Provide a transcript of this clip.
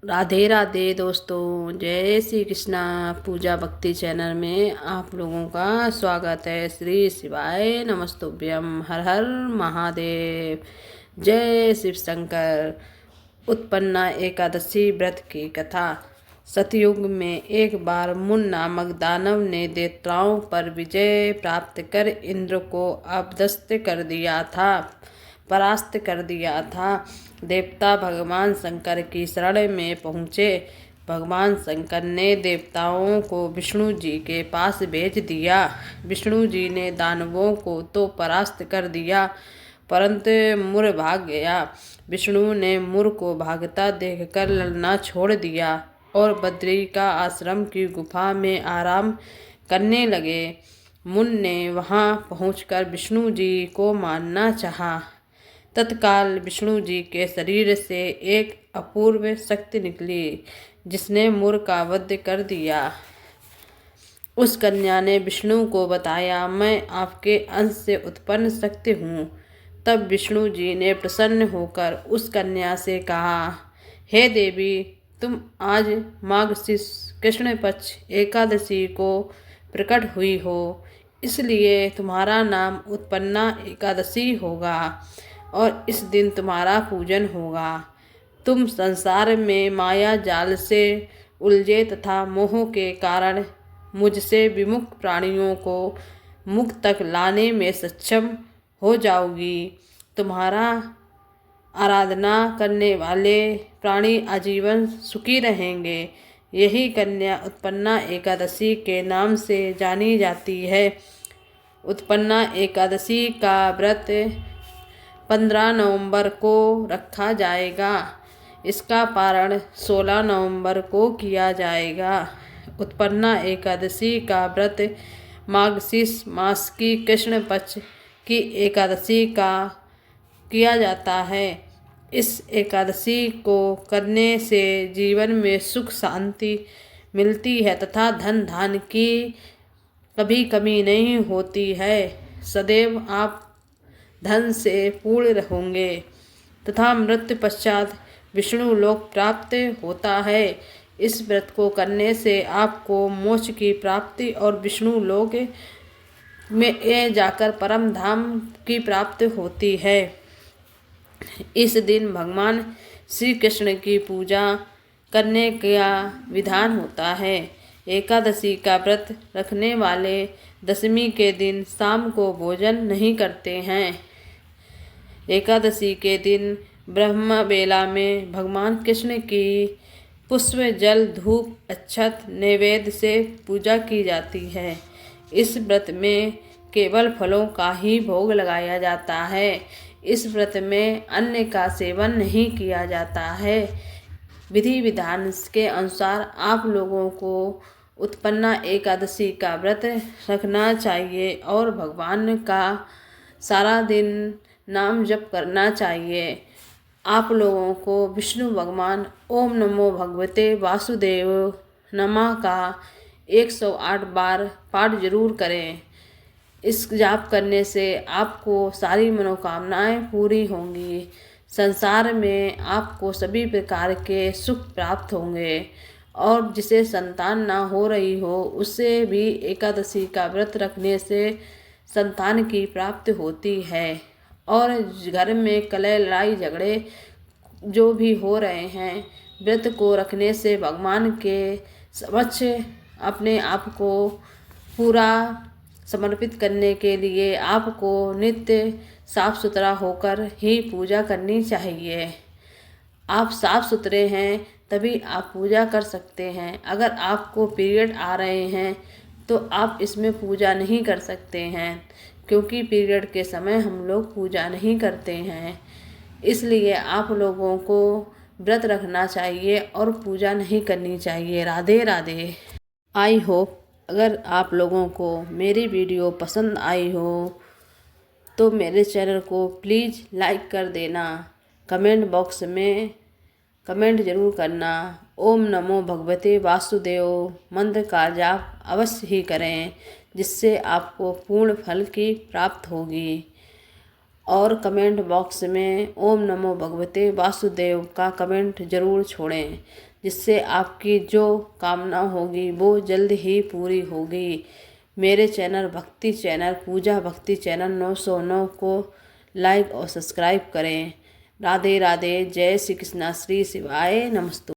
राधे राधे दोस्तों, जय श्री कृष्णा। पूजा भक्ति चैनल में आप लोगों का स्वागत है। श्री शिवाय नमस्तुभ्यम। हर हर महादेव। जय शिव शंकर। उत्पन्ना एकादशी व्रत की कथा। सतयुग में एक बार मुन नामक दानव ने देवताओं पर विजय प्राप्त कर इंद्र को परास्त कर दिया था। देवता भगवान शंकर की शरण में पहुँचे। भगवान शंकर ने देवताओं को विष्णु जी के पास भेज दिया। विष्णु जी ने दानवों को तो परास्त कर दिया, परंतु मुर भाग गया। विष्णु ने मुर को भागता देखकर लड़ना छोड़ दिया और बद्री का आश्रम की गुफा में आराम करने लगे। मुन ने वहां पहुंचकर विष्णु जी को मारना चाहा। तत्काल विष्णु जी के शरीर से एक अपूर्व शक्ति निकली, जिसने मुर का वध कर दिया। उस कन्या ने विष्णु को बताया, मैं आपके अंश से उत्पन्न शक्ति हूँ। तब विष्णु जी ने प्रसन्न होकर उस कन्या से कहा, हे देवी, तुम आज माघशीर्ष कृष्ण पक्ष एकादशी को प्रकट हुई हो, इसलिए तुम्हारा नाम उत्पन्ना एकादशी होगा और इस दिन तुम्हारा पूजन होगा। तुम संसार में माया जाल से उलझे तथा मोह के कारण मुझसे विमुख प्राणियों को मुख तक लाने में सक्षम हो जाओगी। तुम्हारा आराधना करने वाले प्राणी आजीवन सुखी रहेंगे। यही कन्या उत्पन्ना एकादशी के नाम से जानी जाती है। उत्पन्ना एकादशी का व्रत 15 नवंबर को रखा जाएगा। इसका पारण 16 नवंबर को किया जाएगा। उत्पन्ना एकादशी का व्रत माघशीर्ष मास की कृष्ण पक्ष की एकादशी का किया जाता है। इस एकादशी को करने से जीवन में सुख शांति मिलती है तथा धन धान की कभी कमी नहीं होती है। सदैव आप धन से पूर्ण होंगे तथा मृत्यु पश्चात विष्णु लोक प्राप्त होता है। इस व्रत को करने से आपको मोक्ष की प्राप्ति और विष्णु लोक में जाकर परम धाम की प्राप्ति होती है। इस दिन भगवान श्री कृष्ण की पूजा करने का विधान होता है। एकादशी का व्रत रखने वाले दशमी के दिन शाम को भोजन नहीं करते हैं। एकादशी के दिन ब्रह्म बेला में भगवान कृष्ण की पुष्प जल धूप अक्षत नैवेद्य से पूजा की जाती है। इस व्रत में केवल फलों का ही भोग लगाया जाता है। इस व्रत में अन्न का सेवन नहीं किया जाता है। विधि विधान के अनुसार आप लोगों को उत्पन्ना एकादशी का व्रत रखना चाहिए और भगवान का सारा दिन नाम जप करना चाहिए। आप लोगों को विष्णु भगवान ओम नमो भगवते वासुदेव नमः का 108 बार पाठ जरूर करें। इस जाप करने से आपको सारी मनोकामनाएं पूरी होंगी। संसार में आपको सभी प्रकार के सुख प्राप्त होंगे और जिसे संतान ना हो रही हो उससे भी एकादशी का व्रत रखने से संतान की प्राप्ति होती है। और घर में कलह लड़ाई झगड़े जो भी हो रहे हैं, व्रत को रखने से भगवान के समक्ष अपने आप को पूरा समर्पित करने के लिए आपको नित्य साफ सुथरा होकर ही पूजा करनी चाहिए। आप साफ सुथरे हैं तभी आप पूजा कर सकते हैं। अगर आपको पीरियड आ रहे हैं तो आप इसमें पूजा नहीं कर सकते हैं, क्योंकि पीरियड के समय हम लोग पूजा नहीं करते हैं। इसलिए आप लोगों को व्रत रखना चाहिए और पूजा नहीं करनी चाहिए। राधे राधे। आई होप अगर आप लोगों को मेरी वीडियो पसंद आई हो तो मेरे चैनल को प्लीज़ लाइक कर देना। कमेंट बॉक्स में कमेंट जरूर करना। ओम नमो भगवते वासुदेव मंत्र का जाप अवश्य ही करें, जिससे आपको पूर्ण फल की प्राप्त होगी। और कमेंट बॉक्स में ओम नमो भगवते वासुदेव का कमेंट जरूर छोड़ें, जिससे आपकी जो कामना होगी वो जल्द ही पूरी होगी। मेरे चैनल भक्ति चैनल पूजा भक्ति चैनल 909 को लाइक और सब्सक्राइब करें। राधे राधे, जय श्री कृष्णा, श्री शिवाय नमस्तु।